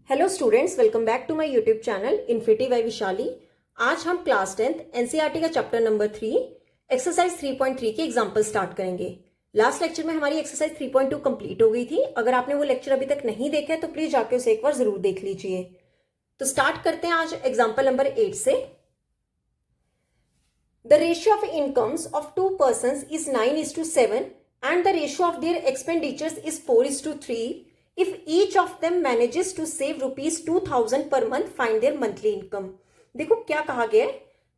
Hello students, welcome back to my YouTube channel Infinity by Vishali. आज हम class 10th NCERT का chapter number 3 exercise 3.3 के example start करेंगे। Last lecture में हमारी एक्सरसाइज 3.2 कंप्लीट हो गई थी। अगर आपने वो लेक्चर अभी तक नहीं देखा है तो प्लीज जाके उसे एक बार जरूर देख लीजिए। तो स्टार्ट करते हैं आज एग्जाम्पल नंबर 8 से। The ratio of incomes of two person is 9:7 and the ratio of their expenditures is 4:3. If each of them manages to save rupees 2000 per month, find their monthly income. देखो क्या कहा गया है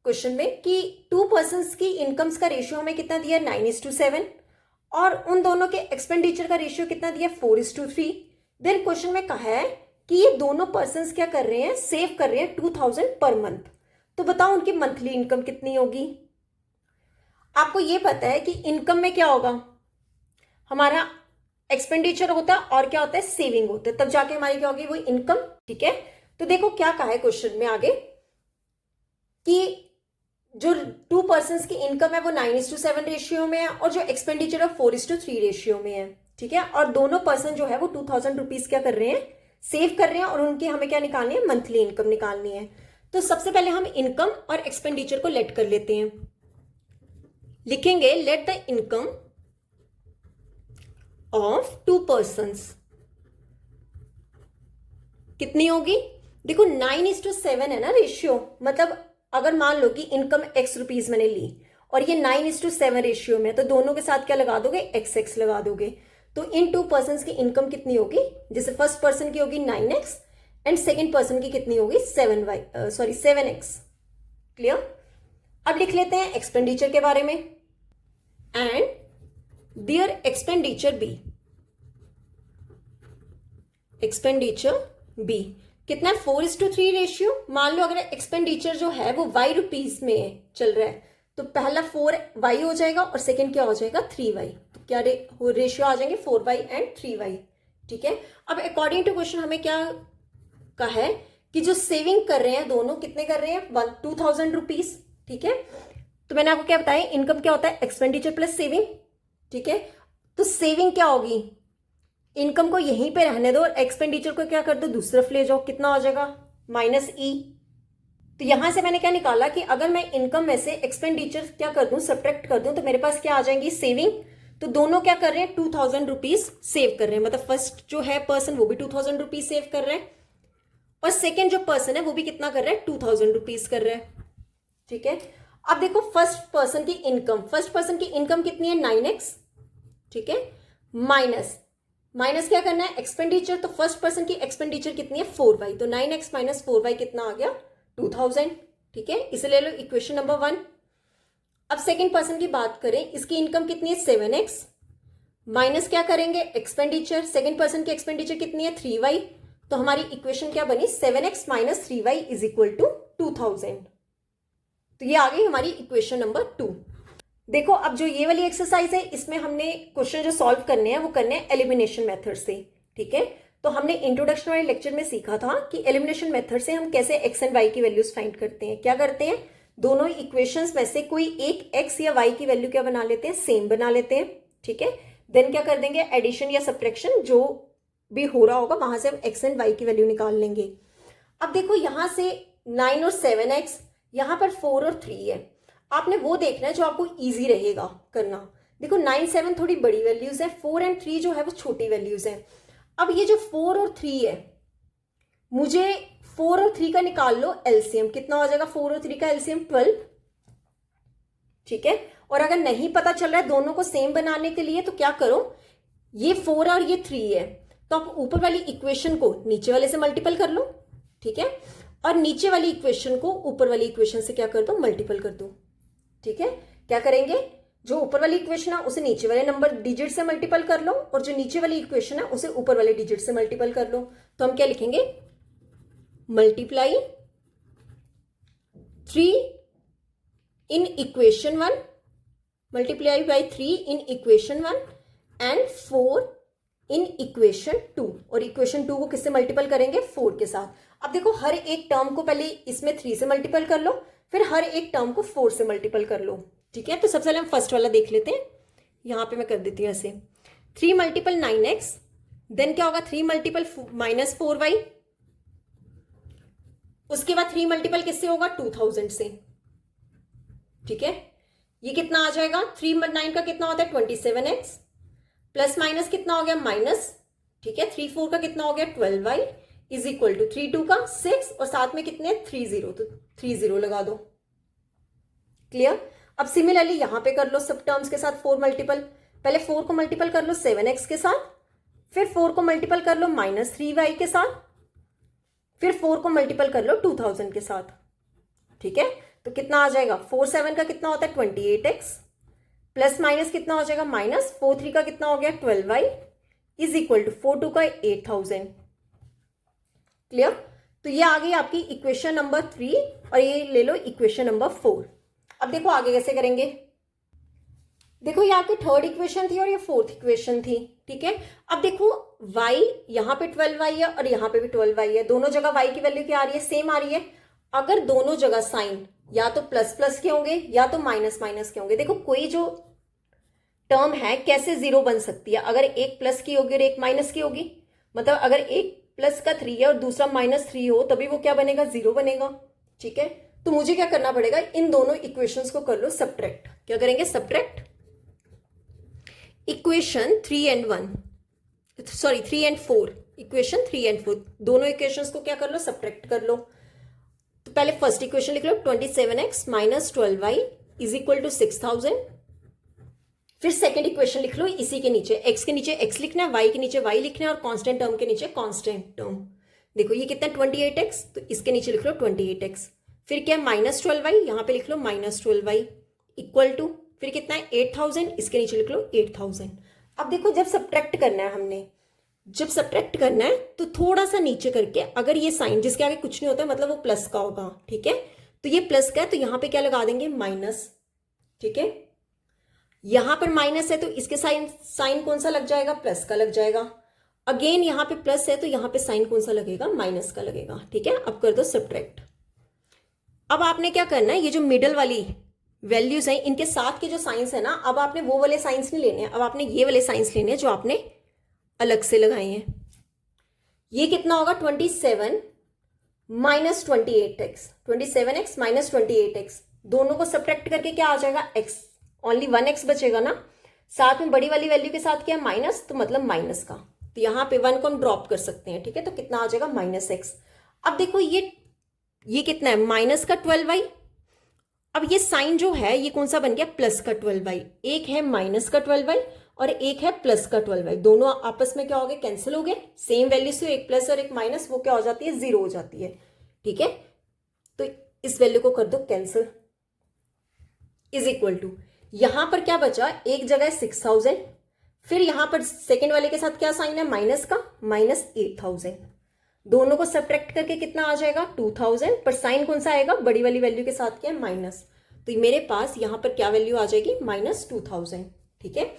question में कि to persons की incomes का ratio हमें कितना दिया 9:7 और उन दोनों के एक्सपेंडिचर का रेशियो कितना दिया 4:3। देन क्वेश्चन में कहा है कि ये दोनों पर्संस क्या कर रहे हैं, सेव कर रहे हैं 2000 पर मंथ। तो बताओ उनकी मंथली इनकम कितनी होगी। आपको ये पता है कि इनकम में क्या होगा, हमारा एक्सपेंडिचर होता है और क्या होता है, सेविंग होता है, तब जाके हमारी क्या होगी वो इनकम। ठीक है, तो देखो क्या कहा है क्वेश्चन में आगे कि जो टू पर्संस की इनकम है वो 9:7 रेशियो में है और जो एक्सपेंडिचर है 4:3 रेशियो में है। ठीक है, और दोनों पर्सन जो है वो 2000 रुपीज क्या कर रहे हैं, सेव कर रहे हैं और उनकी हमें क्या निकालनी है, मंथली इनकम निकालनी है। तो सबसे पहले हम इनकम और एक्सपेंडिचर को लेट कर लेते हैं। लिखेंगे let the income of two persons कितनी होगी। देखो 9:7 है ना रेशियो, मतलब अगर मान लो कि इनकम x रुपीज मैंने ली और ये 9:7 रेशियो में, तो दोनों के साथ क्या लगा दोगे, x लगा दोगे। तो इन टू पर्संस की इनकम कितनी होगी, जैसे फर्स्ट पर्सन की होगी 9x एंड सेकेंड पर्सन की कितनी होगी 7x। क्लियर। अब लिख लेते हैं एक्सपेंडिचर के बारे में। एंड देयर एक्सपेंडिचर बी कितना है 4:3 रेशियो। मान लो अगर एक्सपेंडिचर जो है वो y रुपीज में चल रहा है तो पहला 4y हो जाएगा और सेकंड क्या हो जाएगा 3y। तो क्या रेशियो आ जाएंगे 4y एंड 3y। ठीक है, अब अकॉर्डिंग टू क्वेश्चन हमें क्या कहा है कि जो सेविंग कर रहे हैं दोनों कितने कर रहे हैं 2000 रुपीज। ठीक है, तो मैंने आपको क्या बताया, इनकम क्या होता है एक्सपेंडिचर प्लस सेविंग। ठीक है, तो सेविंग क्या होगी, इनकम को यहीं पे रहने दो और एक्सपेंडिचर को क्या कर दो दूसरी तरफ ले जाओ, कितना हो जाएगा -e। तो यहां से मैंने क्या निकाला कि अगर मैं इनकम में से एक्सपेंडिचर क्या कर दूं, सब्ट्रैक्ट कर दूं, तो मेरे पास क्या आ जाएंगी सेविंग। तो दोनों क्या कर रहे हैं 2000 रुपीज सेव कर रहे हैं, मतलब फर्स्ट जो है पर्सन वो भी 2000 रुपीज सेव कर रहे हैं और सेकेंड जो पर्सन है वो भी कितना कर रहा है 2000 रुपीज कर रहा है। ठीक है, अब देखो फर्स्ट पर्सन की इनकम कितनी है 9x। ठीक है, माइनस क्या करना है एक्सपेंडिचर, तो फर्स्ट पर्सन की एक्सपेंडिचर कितनी है 4y, तो 9x - 4y कितना आ गया 2000। ठीक है, इसे ले लो इक्वेशन नंबर 1। अब सेकंड पर्सन की बात करें, इसकी इनकम कितनी है 7x, माइनस क्या करेंगे एक्सपेंडिचर, सेकंड पर्सन की एक्सपेंडिचर कितनी है 3y, तो हमारी इक्वेशन क्या बनी 7x - 3y = 2000। तो ये आ गई हमारी इक्वेशन नंबर 2। देखो अब जो ये वाली एक्सरसाइज है इसमें हमने क्वेश्चन जो सॉल्व करने हैं वो करने हैं एलिमिनेशन मेथड से। ठीक है, तो हमने इंट्रोडक्शन वाले लेक्चर में सीखा था कि एलिमिनेशन मेथड से हम कैसे x एंड y की वैल्यूज फाइंड करते हैं। क्या करते हैं, दोनों इक्वेशंस में से कोई एक x या y की वैल्यू क्या बना लेते हैं, सेम बना लेते हैं। ठीक है, देन क्या कर देंगे एडिशन या सब्ट्रैक्शन जो भी हो रहा होगा वहां से हम x एंड y की वैल्यू निकाल लेंगे। अब देखो यहां से 9 और 7x, यहां पर 4 और 3 है, आपने वो देखना है जो आपको इजी रहेगा करना। देखो 9, 7 थोड़ी बड़ी वैल्यूज है, 4 एंड 3 जो है वो छोटी वैल्यूज है। अब ये जो 4 और 3 है, मुझे 4 और 3 का निकाल लो एलसीएम, कितना हो जाएगा 4 और 3 का एलसीएम 12। ठीक है, और अगर नहीं पता चल रहा है दोनों को सेम बनाने के लिए तो क्या करो, ये 4 और ये 3 है तो आप ऊपर वाली इक्वेशन को नीचे वाले से मल्टीपल कर लो। ठीक है, और नीचे वाली इक्वेशन को ऊपर वाली इक्वेशन से क्या कर दो, मल्टीपल कर दो। ठीक है, क्या करेंगे, जो ऊपर वाली इक्वेशन है उसे नीचे वाले नंबर डिजिट से मल्टीपल कर लो और जो नीचे वाली इक्वेशन है उसे ऊपर वाले डिजिट से मल्टीपल कर लो। तो हम क्या लिखेंगे, multiply 3 in equation 1, multiply by 3 in equation 1 and 4 in equation 2। और इक्वेशन 2 को किससे मल्टीपल करेंगे, 4 के साथ। अब देखो हर एक टर्म को पहले इसमें 3 से मल्टीपल कर लो, फिर हर एक टर्म को 4 से मल्टीपल कर लो। ठीक है, तो सबसे पहले हम फर्स्ट वाला देख लेते हैं। यहां पे मैं कर देती हूँ ऐसे, 3 × 9x, देन क्या होगा 3 × -4y उसके बाद 3 मल्टीपल किससे होगा, 2000 से, ठीक है। ये कितना आ जाएगा, 3 पर 9 का कितना होता है 27x, प्लस माइनस कितना हो गया माइनस, ठीक है। 3 4 का कितना हो गया 12y इज इक्वल टू 3 2 का 6 और साथ में कितने 3 0, तो 3 0 लगा दो। क्लियर। अब सिमिलरली यहां पे कर लो सब टर्म्स के साथ 4 मल्टीपल, पहले 4 को मल्टीपल कर लो 7x के साथ, फिर 4 को मल्टीपल कर लो माइनस 3y के साथ, फिर 4 को मल्टीपल कर लो 2000 के साथ, ठीक है। तो कितना आ जाएगा 4 7 का कितना होता है 28x, प्लस माइनस कितना हो जाएगा माइनस 4 3 का कितना हो गया 12y इज इक्वल टू 4 2 का 8000। क्लियर। तो ये आ गई आपकी इक्वेशन नंबर 3 और ये ले लो इक्वेशन नंबर 4। अब देखो आगे कैसे करेंगे। देखो ये आपकी थर्ड इक्वेशन थी और ये फोर्थ इक्वेशन थी, ठीक है। अब देखो y यहां पे 12y है और यहां पे भी 12y है, दोनों जगह y की वैल्यू क्या आ रही है, सेम आ रही है। अगर दोनों जगह साइन या तो प्लस प्लस के होंगे या तो माइनस माइनस के होंगे, देखो कोई जो टर्म है कैसे जीरो बन सकती है, अगर एक प्लस की होगी और एक माइनस की होगी, मतलब अगर एक प्लस का 3 है और दूसरा -3 हो तभी वो क्या बनेगा, जीरो बनेगा, ठीक है। तो मुझे क्या करना पड़ेगा, इन दोनों इक्वेशंस को कर लो सब्ट्रैक्ट। क्या करेंगे, subtract equation 3 and 1, sorry 3 and 4, equation 3 and 4 दोनों इक्वेशंस को क्या कर लो, सब्ट्रैक्ट कर लो। तो पहले फर्स्ट इक्वेशन लिख लो 27x minus 12y is equal to 6000। फिर सेकंड इक्वेशन लिख लो इसी के नीचे, x के नीचे x लिखना है, y के नीचे y लिखना है और कांस्टेंट टर्म के नीचे कांस्टेंट टर्म। देखो ये कितना 28x, तो इसके नीचे लिख लो 28x। फिर क्या है माइनस 12y, यहां पे लिख लो माइनस 12y इक्वल टू, फिर कितना है 8000, इसके नीचे लिख लो 8000। अब देखो जब सब्ट्रैक्ट करना है हमने, जब सब्ट्रैक्ट करना है तो थोड़ा सा नीचे करके, अगर ये साइन जिसके आगे कुछ नहीं होता मतलब वो प्लस का होगा, ठीक है। तो ये प्लस का है तो यहां पे क्या लगा देंगे, माइनस, ठीक है। यहां पर माइनस है तो इसके साइन कौन सा लग जाएगा, प्लस का लग जाएगा। अगेन यहां पे प्लस है तो यहां पे साइन कौन सा लगेगा, माइनस का लगेगा, ठीक है। अब कर दो सब्ट्रैक्ट। अब आपने क्या करना है, ये जो मिडल वाली वैल्यूज हैं इनके साथ के जो साइंस है ना, अब आपने वो वाले साइंस नहीं लेने हैं, अब आपने ये वाले साइंस लेने हैं जो आपने अलग से लगाए हैं। ये कितना होगा 27 minus 28x, 27x minus 28x, दोनों को सब्ट्रैक्ट करके क्या आ जाएगा x, ओनली 1x बचेगा ना, साथ में बड़ी वाली वैल्यू के साथ क्या माइनस, तो मतलब माइनस का, तो यहां पे 1 को हम ड्रॉप कर सकते हैं, ठीक है। तो कितना आ जाएगा -x। अब देखो ये कितना है माइनस का 12y, अब ये साइन जो है ये कौन सा बन गया, प्लस का 12y, एक है माइनस का 12y और एक है प्लस का 12y, दोनों आपस में क्या हो गए, कैंसिल हो गए, सेम वैल्यू से एक प्लस और एक माइनस वो क्या हो जाती है, जीरो हो जाती है, ठीक है। तो इस वैल्यू को कर दो कैंसिल, इज इक्वल टू, यहां पर क्या बचा, एक जगह 6000, फिर यहां पर सेकेंड वाले के साथ क्या साइन है, माइनस का, -8000, दोनों को सब्ट्रैक्ट करके कितना आ जाएगा 2000, पर साइन कौन सा आएगा, बड़ी वाली वैल्यू के साथ क्या है, माइनस, तो मेरे पास यहां पर क्या वैल्यू आ जाएगी, -2000, ठीक है।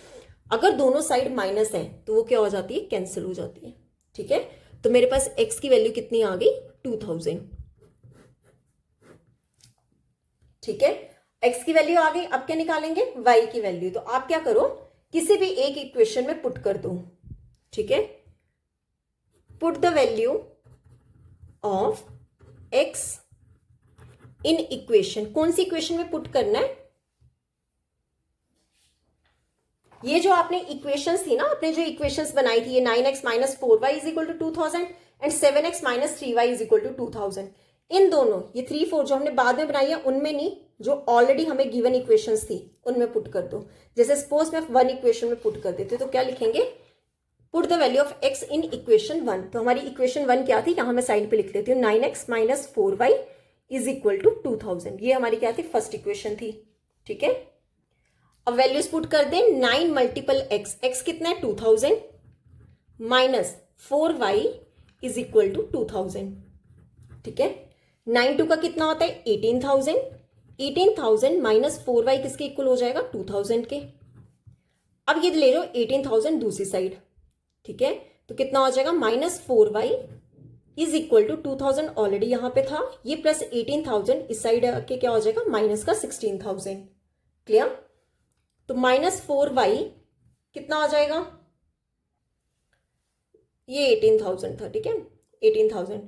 अगर दोनों साइड माइनस है तो वो क्या हो जाती है, कैंसिल हो जाती है, ठीक है। तो मेरे पास x की वैल्यू कितनी आ गई 2000, ठीक है। x की वैल्यू आ गई, अब क्या निकालेंगे, y की वैल्यू। तो आप क्या करो, किसी भी एक इक्वेशन में पुट कर दो, ठीक है। Put the value of x in equation, कौन सी इक्वेशन में पुट करना है, ये जो आपने इक्वेशंस थी ना, आपने जो इक्वेशंस बनाई थी, ये 9x minus 4y is equal to 2000 and 7x minus 3y is equal to 2000, इन दोनों ये 3 4 जो हमने बाद में बनाई है उनमें नहीं, जो ऑलरेडी हमें गिवन इक्वेशंस थी उनमें पुट कर दो। जैसे सपोज मैं 1 इक्वेशन में पुट कर देती तो क्या लिखेंगे, put the value of x in equation 1। तो हमारी इक्वेशन 1 क्या थी, यहां मैं साइड पे लिख लेती हूँ, 9x minus 4y is equal to 2000, ये हमारी क्या थी, फर्स्ट इक्वेशन थी, ठीक है। अब वैल्यूज पुट कर दें, 9 मल्टीपल x कितना है 2000 minus 4y is equal to 2000, ठीक है। 9 2 का कितना होता है 18000, 18000 माइनस 4y किसके इक्वल हो जाएगा 2000 के। अब ये ले लो 18000 दूसरी साइड, ठीक है। तो कितना हो जाएगा -4y is equal to 2000 already यहां पे था, ये प्लस 18000 इस साइड के क्या हो जाएगा माइनस का 16000, क्लियर। तो -4y कितना आ जाएगा, ये 18000 था, ठीक है 18000,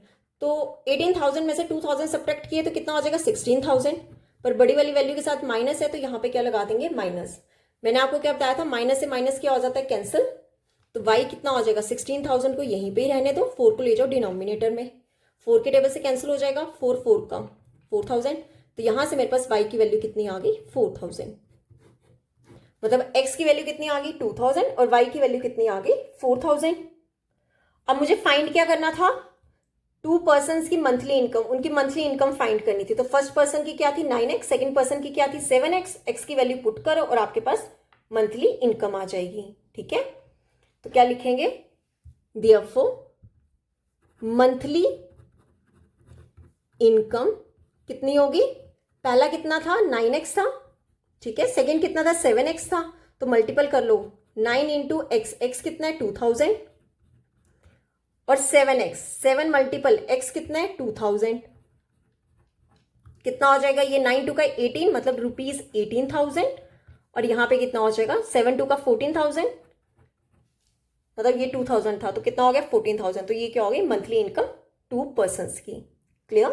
तो 18,000 में से 2,000 सब्ट्रैक्ट किए तो कितना हो जाएगा 16,000, पर बड़ी वाली वैल्यू के साथ माइनस है तो यहाँ पे क्या लगा देंगे माइनस। मैंने आपको क्या बताया था, माइनस से माइनस क्या हो जाता है कैंसिल, तो y कितना हो जाएगा 16,000 को यहीं पे ही रहने दो, 4 को ले जाओ डिनोमिनेटर में, 4 के टेबल से कैंसिल हो जाएगा, 4 4 का 4,000, तो यहां से मेरे पास y की वैल्यू कितनी आ गई 4,000, मतलब x की वैल्यू कितनी आ गई 2,000 और y की वैल्यू कितनी आ गई 4,000। अब मुझे फाइंड क्या करना था, 2 पर्सन की मंथली इनकम, उनकी मंथली इनकम फाइंड करनी थी। तो फर्स्ट पर्सन की क्या थी 9x, सेकंड पर्सन की क्या थी 7x, x की वैल्यू पुट करो और आपके पास मंथली इनकम आ जाएगी। ठीक है, तो क्या लिखेंगे, देयरफॉर मंथली इनकम कितनी होगी, पहला कितना था 9x था, ठीक है, सेकंड कितना था 7x था, तो मल्टीपल कर लो 9 इंटू एक्स, एक्स कितना है 2,000 और 7x, 7 मल्टीपल x कितना है 2,000, कितना हो जाएगा ये 9 टू का 18 मतलब रुपीज 18,000 और यहाँ पे कितना हो जाएगा 7 टू का 14,000 मतलब ये 2,000 था तो कितना हो गया 14,000, तो ये क्या हो गई मंथली इनकम 2 पर्सन्स की। क्लियर,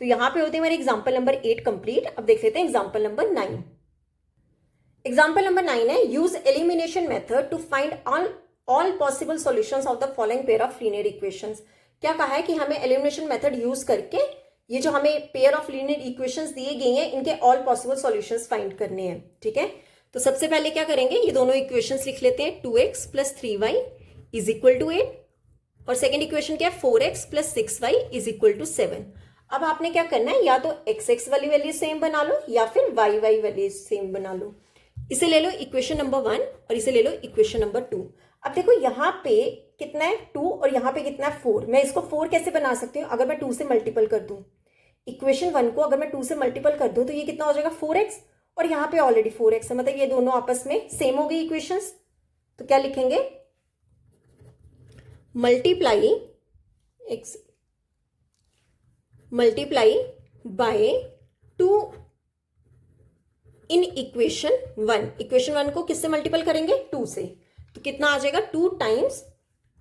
तो यहाँ पे होते हैं हमारे एग्जाम्पल नंबर 8 कंप्लीट। अब देख लेते हैं एग्जाम्पल नंबर 9। एग्जाम्पल नंबर 9 है use elimination method to find all possible solutions of the following pair of linear equations. क्या कहा है कि हमें एलिमिनेशन मेथड यूज करके ये जो हमें पेयर ऑफ लीनियर इक्वेशंस दिए गए हैं इनके ऑल पॉसिबल सॉल्यूशंस फाइंड करने हैं। ठीक है, तो सबसे पहले क्या करेंगे, ये दोनों इक्वेशंस लिख लेते हैं, 2x plus 3y is equal to 8 और सेकेंड इक्वेशन क्या है 4x plus 6y is equal to 7। अब आपने क्या करना है, या तो x वाली वैल्यू सेम बना लो या फिर y वैल्यू सेम बना लो। इसे ले लो इक्वेशन नंबर 1 और इसे ले लो इक्वेशन नंबर 2। अब देखो यहाँ पे कितना है 2 और यहाँ पे कितना है 4, मैं इसको 4 कैसे बना सकती हूँ, अगर मैं 2 से मल्टीपल कर दूं, इक्वेशन 1 को अगर मैं 2 से मल्टीपल कर दूं तो ये कितना हो जाएगा 4x और यहाँ पे ऑलरेडी 4x है, मतलब ये दोनों आपस में सेम हो गई इक्वेशंस। तो क्या लिखेंगे, multiply by 2 in equation 1। Equation 1 को किससे मल्टीपल करेंगे 2 से, तो कितना आ जाएगा 2 times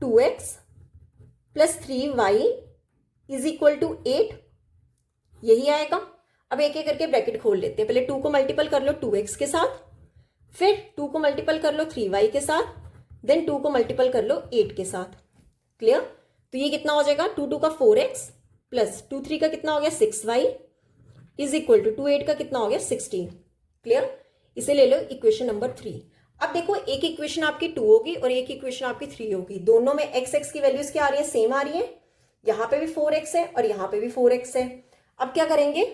2x plus 3y is equal to 8, यही आएगा। अब एक एक करके ब्रैकेट खोल लेते हैं, पहले 2 को मल्टीपल कर लो 2x के साथ, फिर 2 को मल्टीपल कर लो 3y के साथ, देन 2 को मल्टीपल कर लो 8 के साथ। क्लियर, तो ये कितना हो जाएगा 2 2 का 4x प्लस 2 3 का कितना हो गया 6y इज इक्वल टू 2 8 का कितना हो गया 16। क्लियर, इसे ले लो इक्वेशन नंबर 3। अब देखो एक इक्वेशन आपकी 2 होगी और एक इक्वेशन आपकी 3 होगी, दोनों में x की वैल्यूज क्या आ रही है सेम आ रही है, यहाँ पे भी 4x है और यहाँ पे भी 4x है। अब क्या करेंगे,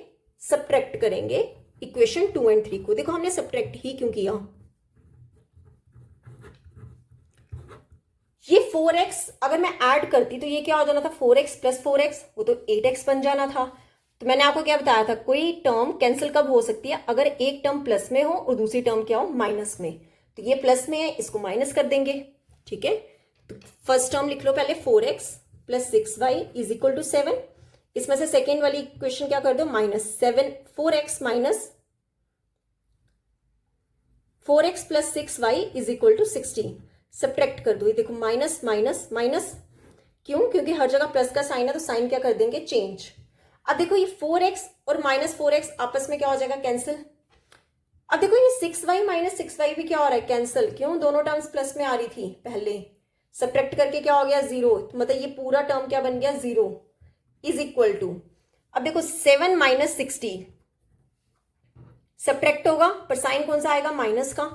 सब्ट्रैक्ट करेंगे इक्वेशन 2 एंड 3 को। देखो हमने सब्ट्रैक्ट ही क्यों किया, ये 4x अगर मैं ऐड करती तो ये क्या हो जाना था 4x प्लस 4x, वो तो 8x बन जाना था। तो मैंने आपको क्या बताया था, कोई टर्म कैंसिल कब हो सकती है, अगर एक टर्म प्लस में हो और दूसरी टर्म क्या हो माइनस में। तो ये प्लस में है, इसको माइनस कर देंगे। ठीक है, तो फर्स्ट टर्म लिख लो पहले 4x plus 6y is equal to 7, इसमें से सेकेंड वाली इक्वेशन क्या कर दो minus 7 4x minus 4x plus 6y is equal to 16, subtract कर दो। ये देखो माइनस माइनस माइनस, क्यों, क्योंकि हर जगह प्लस का साइन है तो साइन क्या कर देंगे चेंज। अब देखो ये 4x और माइनस 4x आपस में क्या हो जाएगा कैंसिल। अब देखो ये 6y माइनस 6y भी क्या हो रहा है कैंसिल, क्यों, दोनों टर्म्स प्लस में आ रही थी पहले, सब्ट्रैक्ट करके क्या हो गया 0, मतलब ये पूरा टर्म क्या बन गया 0 इज इक्वल टू, अब देखो 7 माइनस 60 सब्ट्रैक्ट होगा पर साइन कौन सा आएगा माइनस का,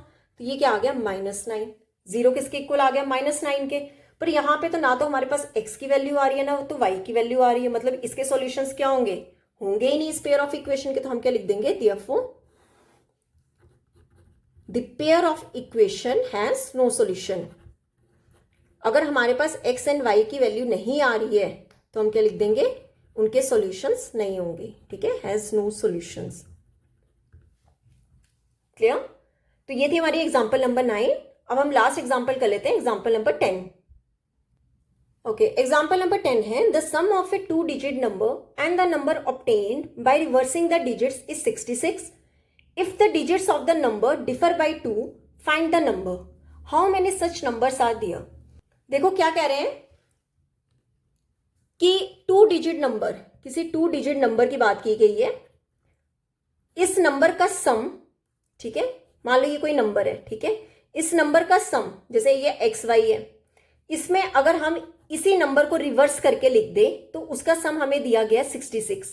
तो ये क्या आ गया -9, 0 किसके इक्वल आ गया -9 के। पर यहाँ पे तो ना तो हमारे पास x की वैल्यू आ रही है ना तो y की वैल्यू आ रही है, मतलब इसके सॉल्यूशंस क्या होंगे, होंगे ही नहीं इस पेयर ऑफ इक्वेशन के। तो हम क्या लिख देंगे, therefore the pair of equation has no solution. अगर हमारे पास x एंड y की वैल्यू नहीं आ रही है तो हम क्या लिख देंगे, उनके सॉल्यूशंस नहीं होंगे। ठीक है, हैज नो सॉल्यूशंस। क्लियर, तो ये थी हमारी एग्जांपल नंबर 9। अब हम लास्ट एग्जांपल कर लेते हैं, example number 10। Okay, example number 10 है the sum of a 2 digit number and the number obtained by reversing the digits is 66। If the digits of the number differ by 2 find the number, how many such numbers are there. देखो क्या कह रहे हैं, कि 2 digit number, किसी 2 digit number की बात की गई है, इस नंबर का सम, ठीक है, मान लो ये कोई नंबर है, ठीक है, इस नंबर का सम, जैसे ये एक्स वाई है, इसमें अगर हम इसी नंबर को रिवर्स करके लिख दें तो उसका सम हमें दिया गया 66,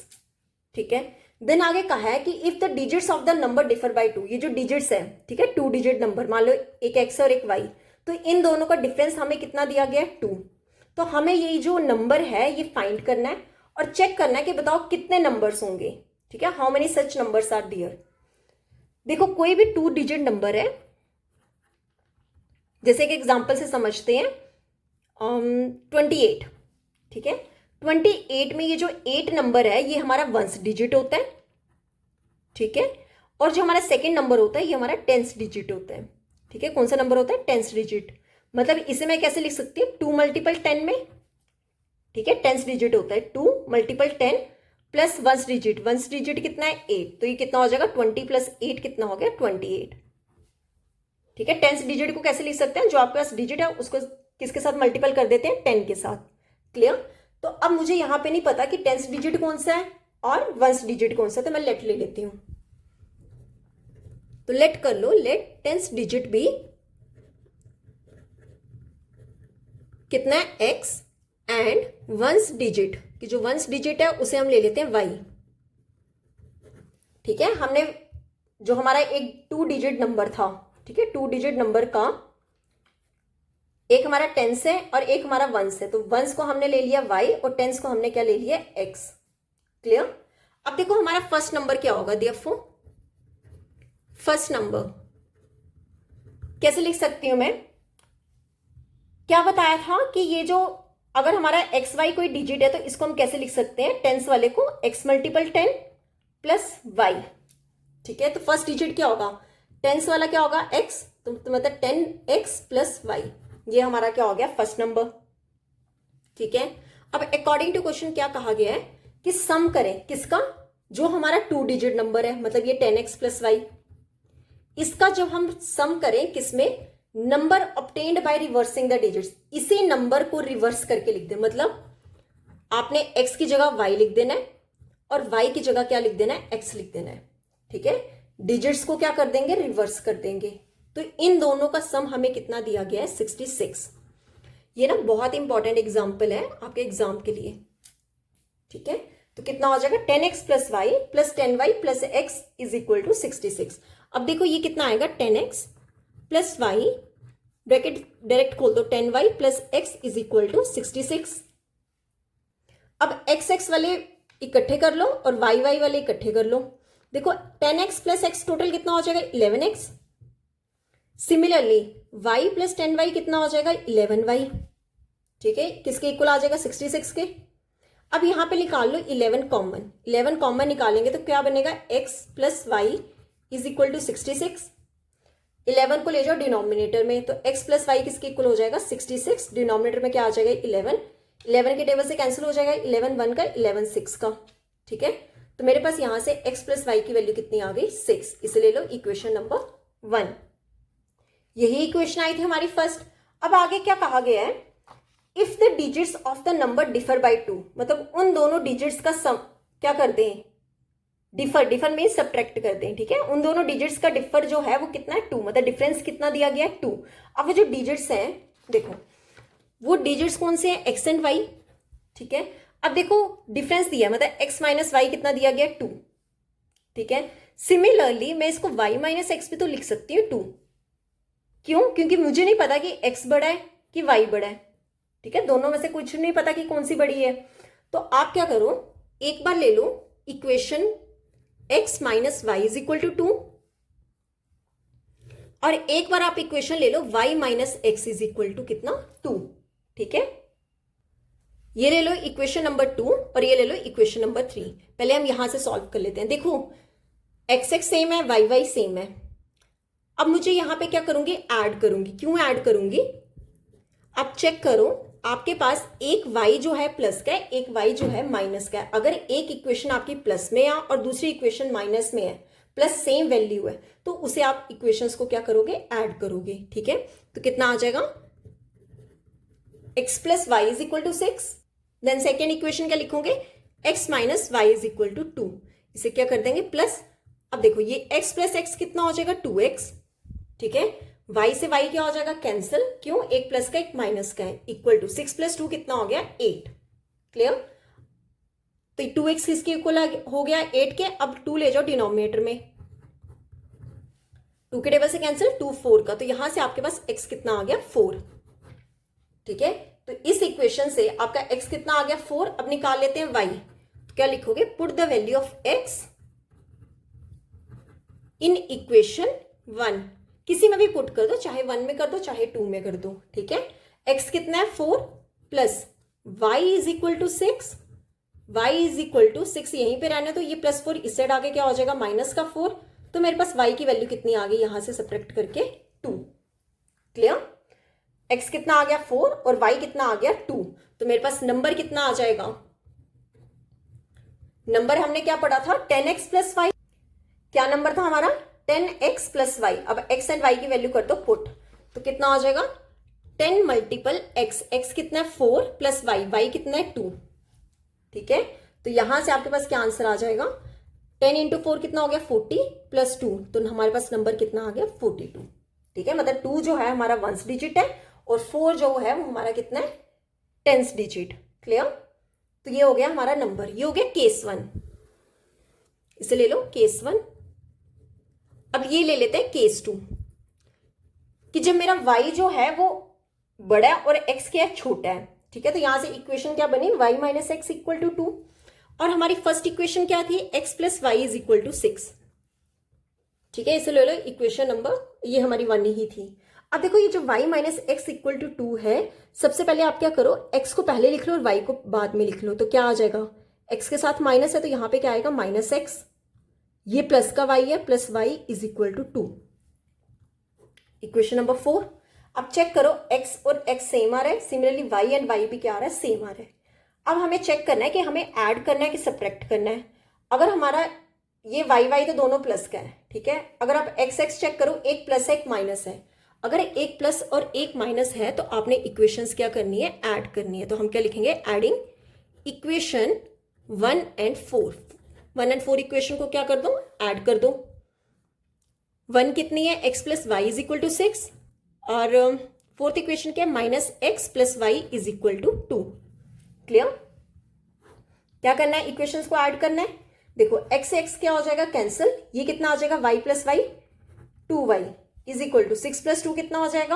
ठीक है। देन आगे कहा है कि if the digits of the number differ by 2, ये जो डिजिट्स है, ठीक है, 2 डिजिट नंबर, मान लो एक एक्स और एक वाई, तो इन दोनों का डिफरेंस हमें कितना दिया गया है 2। तो हमें ये जो नंबर है ये फाइंड करना है और चेक करना है कि बताओ कितने नंबर्स होंगे, ठीक है, how many such numbers are there. देखो कोई भी 2 डिजिट नंबर है, जैसे एक एग्जांपल से समझते हैं, 28, ठीक है, 28 में ये जो 8 नंबर है ये हमारा 1 डिजिट होता है, ठीक है, और जो हमारा सेकेंड नंबर होता है ये हमारा 10 डिजिट होता है, ठीक है। कौन सा नंबर होता है? 10 डिजिट। मतलब इसे मैं कैसे लिख सकती हूँ? 2 मल्टीपल 10 में, ठीक है, 10 डिजिट होता है, 2 मल्टीपल 10 प्लस 1 डिजिट, 1 डिजिट कितना है 8, तो ये कितना हो जाएगा 20 प्लस 8 कितना हो गया 28, ठीक है। 10 डिजिट को कैसे लिख सकते हैं? जो आपके पास डिजिट है उसको किसके साथ मल्टीपल कर देते हैं? 10 के साथ। क्लियर? तो अब मुझे यहां पे नहीं पता कि 10 डिजिट कौन सा है और 1 डिजिट कौन सा, तो मैं लेट ले लेती हूं। तो लेट कर लो, लेट 10 डिजिट भी कितना है x एंड 1 डिजिट, कि जो 1 डिजिट है उसे हम ले लेते हैं y, ठीक है। हमने जो हमारा एक 2 डिजिट नंबर था, ठीक है, 2 डिजिट नंबर का एक हमारा 10 है और एक हमारा 1 है, तो 1 को हमने ले लिया y और 10 को हमने क्या ले लिया x। क्लियर? अब देखो हमारा फर्स्ट नंबर क्या होगा, देयरफॉर फर्स्ट नंबर कैसे लिख सकती हूं मैं? क्या बताया था कि ये जो अगर हमारा एक्स वाई कोई डिजिट है तो इसको हम कैसे लिख सकते हैं? टेंस वाले को x मल्टीपल 10 प्लस वाई, ठीक है। तो फर्स्ट डिजिट क्या होगा? टेंस वाला क्या होगा? x, तो मतलब 10x प्लस वाई, ये हमारा क्या हो गया? फर्स्ट नंबर, ठीक है। अब अकॉर्डिंग टू क्वेश्चन क्या कहा गया है कि सम करें किसका? जो हमारा 2 डिजिट नंबर है, मतलब ये 10x प्लस वाई, इसका जब हम सम करें किसमें? Number obtained by reversing the digits, इसी नंबर को रिवर्स करके लिख दे। मतलब आपने x की जगह y लिख देना है और y की जगह क्या लिख देना है? x लिख देना है, ठीक है। डिजिट्स को क्या कर देंगे? रिवर्स कर देंगे। तो इन दोनों का सम हमें कितना दिया गया है? 66। ये ना बहुत इंपॉर्टेंट एग्जाम्पल है आपके एग्जाम के लिए, ठीक है। तो कितना हो जाएगा? 10x plus y plus 10y plus x is equal to 66। अब देखो ये कितना आएगा? 10x plus Y, bracket direct खोल दो, 10y plus x is equal to 66। अब x वाले इकट्ठे कर लो और y वाले इकट्ठे कर लो। देखो 10x प्लस x टोटल कितना हो जाएगा? 11x। Similarly y plus 10y कितना हो जाएगा? 11y, ठीक है। किसके इक्वल आ जाएगा? 66 के। अब यहां पे निकाल लो 11 कॉमन, 11 कॉमन निकालेंगे तो क्या बनेगा? x plus y is equal to 66। 11 को ले जाओ डिनोमिनेटर में, तो x प्लस वाई किसके इक्वल हो जाएगा? 66। डिनोमिनेटर में क्या आ जाएगा? 11। 11 के टेबल से कैंसिल हो जाएगा, 11 1 का 11 6 का, ठीक है। तो मेरे पास यहां से x प्लस वाई की वैल्यू कितनी आ गई? 6। इसे ले लो इक्वेशन नंबर 1। यही इक्वेशन आई थी हमारी फर्स्ट। अब आगे क्या कहा गया है? If the digits of the number differ by 2, मतलब उन दोनों डिजिट्स का सम क्या कर दें? डिफर मीन सब्ट्रैक्ट कर दें, ठीक है। उन दोनों डिजिट्स का डिफर जो है वो कितना है? 2, मतलब डिफरेंस कितना दिया गया है? 2। अब वो जो डिजिट्स हैं, देखो वो डिजिट्स कौन से हैं? x एंड y, ठीक है। अब देखो डिफरेंस दिया है, मतलब x माइनस वाई कितना दिया गया? 2, ठीक है। सिमिलरली मैं इसको y माइनस एक्स भी तो लिख सकती हूँ 2। क्यों? क्योंकि मुझे नहीं पता कि x बड़ा है कि y बड़ा है, ठीक है। दोनों में से कुछ नहीं पता कि कौन सी बड़ी है। तो आप क्या करो, एक बार ले लो equation x minus y is equal to 2 और एक बार आप इक्वेशन ले लो y minus x is equal to कितना? 2, ठीक है। ये ले लो इक्वेशन नंबर 2 और ये ले लो इक्वेशन नंबर 3। पहले हम यहां से सॉल्व कर लेते हैं। देखो x सेम है, y सेम है। अब मुझे यहां पे क्या करूंगी? ऐड करूंगी। क्यों ऐड करूंगी? आप चेक करो, आपके पास एक y जो है प्लस का है, एक y जो है माइनस का है। अगर एक इक्वेशन आपकी प्लस में है और दूसरी इक्वेशन माइनस में है, प्लस सेम वैल्यू है, तो उसे आप इक्वेशंस को क्या करोगे? ऐड करोगे, ठीक है। तो कितना आ जाएगा? x plus y is equal to 6 then second equation क्या लिखोगे, x minus y is equal to 2, इसे क्या कर देंगे प्लस। अब देखो ये x प्लस एक्स कितना हो जाएगा 2x, ठीक है, y से y क्या हो जाएगा कैंसिल, क्यों, एक प्लस का एक माइनस का है, इक्वल टू 6 प्लस 2 कितना हो गया 8, क्लियर। तो 2x किसके इक्वल हो गया 8 के, अब 2 ले जाओ डिनोमिनेटर में, 2 के टेबल से कैंसिल, 2 4 का, तो यहां से आपके पास x कितना आ गया 4, ठीक है। तो इस इक्वेशन से आपका x कितना आ गया 4, अब निकाल लेते हैं y, तो क्या लिखोगे, put the value of x in equation 1, किसी में भी पुट कर दो, चाहे 1 में कर दो चाहे 2 में कर दो, ठीक है। x कितना है 4 plus y is equal to 6, y is equal to 6 यहीं पे रहना, तो ये प्लस 4 इस साइड आगे क्या हो जाएगा माइनस का 4, तो मेरे पास y की वैल्यू कितनी आ गई यहां से सब्ट्रैक्ट करके 2, क्लियर। x कितना आ गया 4 और y कितना आ गया 2, तो मेरे पास नंबर कितना आ जाएगा, नंबर हमने क्या पढ़ा था 10x प्लस वाई, क्या नंबर था हमारा 10x प्लस वाई। अब x एंड y की वैल्यू कर दो पुट, तो कितना हो जाएगा 10 मल्टीपल x, x कितना है 4 प्लस y कितना है 2, ठीक है। तो यहां से आपके पास क्या आंसर आ जाएगा, 10 इंटू 4 कितना हो गया 40 प्लस 2, तो हमारे पास नंबर कितना आ गया 42, ठीक है। मतलब 2 जो है हमारा 1th डिजिट है और 4 जो है वो हमारा कितना है 10th डिजिट, क्लियर। तो ये हो गया हमारा नंबर, ये हो गया केस 1, इसे ले लो केस 1। अब ये ले लेते हैं केस 2, कि जब मेरा y जो है वो बड़ा है और x क्या है छोटा है, ठीक है। तो यहां से इक्वेशन क्या बनी, y minus x equal to 2, और हमारी फर्स्ट इक्वेशन क्या थी, x plus y is equal to 6, ठीक है। इसे ले लो इक्वेशन नंबर, ये हमारी 1 ही थी। अब देखो ये जो y minus x equal to 2 है, सबसे पहले आप क्या करो, x को पहले लिख लो और y को बाद में लिख लो, तो क्या आ जाएगा, x के साथ माइनस है तो यहां पे क्या आएगा माइनस एक्स, ये प्लस का y है, plus y is equal to 2, equation number 4। अब चेक करो x और x सेम आ रहा है, सिमिलरली y एंड y भी क्या आ रहा है सेम आ रहा है। अब हमें चेक करना है कि हमें ऐड करना है कि सब्ट्रैक्ट करना है। अगर हमारा ये y तो दोनों प्लस का है, ठीक है। अगर आप x चेक करो, एक प्लस है एक माइनस है, अगर एक प्लस और एक माइनस है तो आपने इक्वेशंस क्या करनी है, ऐड करनी है। तो हम क्या लिखेंगे, adding equation 1 and 4, 1 and 4 equation को क्या कर दो, ऐड कर दो। 1 कितनी है, x plus y is equal to 6, और 4th इक्वेशन क्या है, minus x plus y is equal to 2, clear. क्या करना है, इक्वेशंस को ऐड करना है। देखो x से x क्या हो जाएगा कैंसिल, ये कितना आ जाएगा y plus y 2y is equal to 6 plus 2 कितना हो जाएगा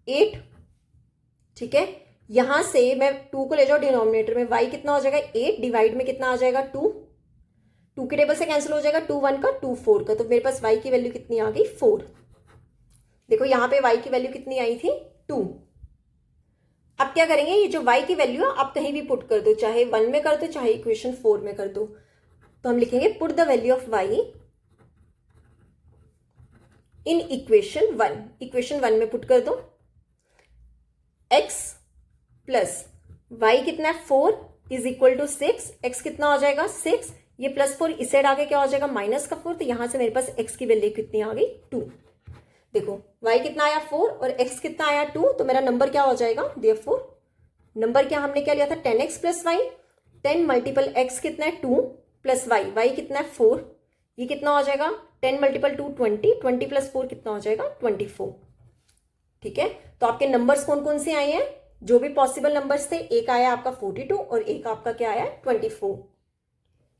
8, ठीक है। यहां से मैं 2 को ले जाओ डिनोमिनेटर में, y कितना हो जाएगा 8 डिवाइड में कितना आ जाएगा 2, 2 के टेबल से कैंसिल हो जाएगा, 2 1 का 2 4 का, तो मेरे पास y की वैल्यू कितनी आ गई 4। देखो यहां पे y की वैल्यू कितनी आई थी 2। अब क्या करेंगे, ये जो y की वैल्यू है आप कहीं भी पुट कर दो, चाहे 1 में कर दो चाहे इक्वेशन 4 में कर दो। तो हम लिखेंगे put the value of y in equation 1, equation 1 में पुट कर दो, x प्लस वाई कितना है 4 इज इक्वल टू 6, x कितना हो जाएगा 6, ये प्लस 4 इस साइड आगे क्या हो जाएगा माइनस का 4, तो यहां से मेरे पास x की वैल्यू कितनी आ गई 2। देखो y कितना आया 4 और x कितना आया 2, तो मेरा नंबर क्या हो जाएगा, देयरफॉर नंबर क्या हमने क्या लिया था 10x plus Y, 10 multiple x कितना है 2 प्लस y कितना है 4, ये कितना हो जाएगा 10 मल्टीपल 2 20, 20 प्लस 4 कितना हो जाएगा 24, ठीक है। तो आपके नंबर्स कौन कौन से आए हैं, जो भी पॉसिबल नंबर्स थे, एक आया आपका 42 और एक आपका क्या आया 24,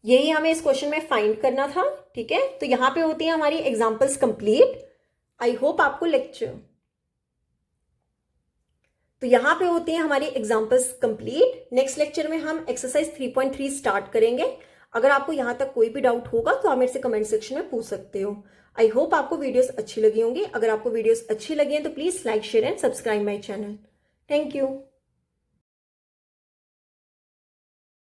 यही हमें इस क्वेश्चन में फाइंड करना था, ठीक है। तो यहां पे होती है हमारी एग्जांपल्स कंप्लीट। आई होप आपको लेक्चर, तो यहां पे होती हैं हमारी एग्जांपल्स कंप्लीट। नेक्स्ट लेक्चर में हम एक्सरसाइज 3.3 स्टार्ट करेंगे। अगर आपको यहां तक कोई भी डाउट होगा तो आप मेरे से कमेंट सेक्शन में पूछ सकते हो। आई होप आपको वीडियोस अच्छी लगी होंगी। अगर आपको वीडियोस अच्छी लगी हैं तो please like share and subscribe my channel. Thank you.